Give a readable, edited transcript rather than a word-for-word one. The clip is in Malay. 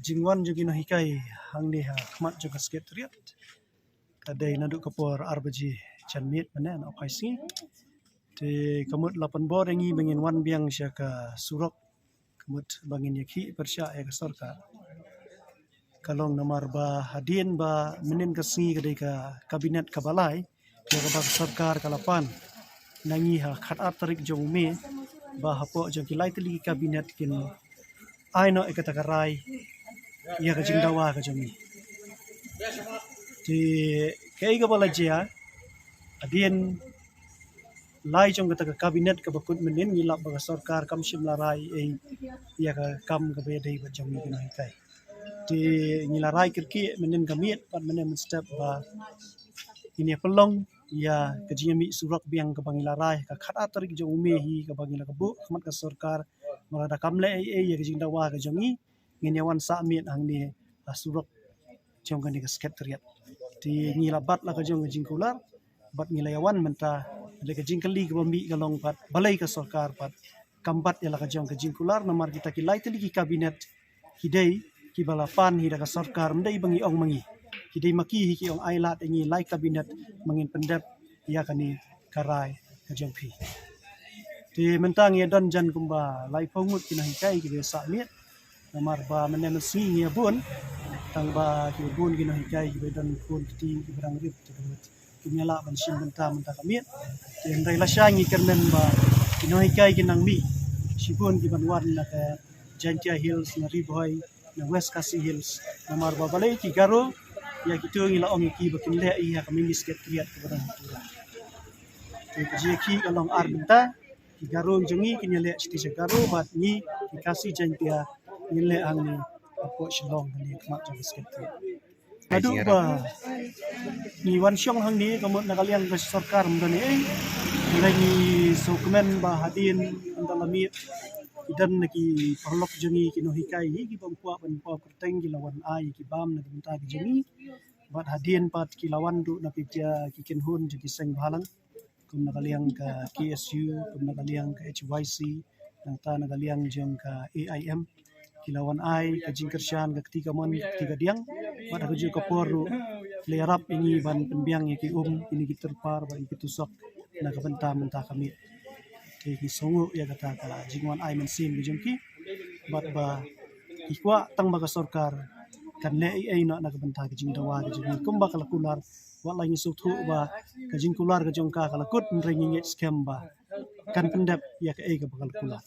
jingwan jogi no hikai hang ni ha khmat joga sekretariat kadai naduk kapor arbaji chanmit mana no paisi te kamut lapan bor engi bangin wan biang syaka surok kamut bangin yaki persya ya sarkar kalong nomor ba hadin ba menin kasngi kadai ka kabinet kabalai ya ka sarkar kalapan nangi ha khat tarik jong me ba hapo jong kilai teli kabinet kin aino ekatakarai ya ka jingdawa ka jongi ti kai ka balajia adien lai jong kata kabinet ka bakut menin ngilap ba sarkar kam shimlarai ya ka kam ka bedai ba jongi kino hikai ti ngilarai kirki menin kamiet pat menin step ba ini pelong ya kejimi surak biang ka bangilarai ka khat tarik jong umehi ka bangila ka bu khmat ka sarkar marada kamle ya ka jingdawa ka jongi nginyawan samit hang ni surak jong ka ni ka sekretariat ti ngilabat la ka jong jingkular bat ngilayawan menta le ka jingkali ka bambi kalong pat balai ka sarkar pat kambat ya la ka jong ka jingkular nomor kita kilai teli ki kabinet hidai ki balapan hida ka sarkar mendai bangi ong mangi hidai maki ki ong ailat engi lai kabinet mangin pendep ya kani karai ka jong pi ti mentang ya don jan kumba lai pongut kina hikai ki desa miet nomor ba menem si ya bun tang ba ki bun kina hikai ki don bun ti ki berang rip ti kinyala ban sim benta menta kamiet ti ndai la syangi kermen ba kina hikai kinang mi sibun ki banwan na ka Jantia Hills na Riboy na West Kasi Hills nomor ba balai ki garo ya kitu ngila ong ki bakin le iya kami sekretariat ke barang tura ti ki kalong arbenta ki garo jongi kinyale sti garo bat ni ki kasi Jantia ngile ang ni apo shilong ni khmat jong sekretariat adu ba ni wan syong hang ni kamut nakaliang ka sarkar mdani ni sukmen ba hadin andalamit idan naki perlok jengi kino hikai hi ki pampuak panpua perteng ki lawan ai ki bam na benta ki jengi bat hadin pat ki lawan du na pija ki kenhun jadi seng balang kum nakaliang ka KSU kum nakaliang ka HYC nang ta nakaliang jeng ka AIM ki lawan ai ka jingkersyan ka ketika mon ketika diang bat ka ju ka poru lerap ini ban pembiang ki ini ki terpar ba ki tusok na ka benta menta kami ki songo ya kata kala jingwan ai mensim bijungki bat ba ikwa tang baga sarkar kan le ai na na benta ki jingdawa ki jingi kumba kala kular wa la ngi suthu ba ka jingkular ka jongka kala kut nrengi scam ba kan pendap ya ka ai ka bakal kular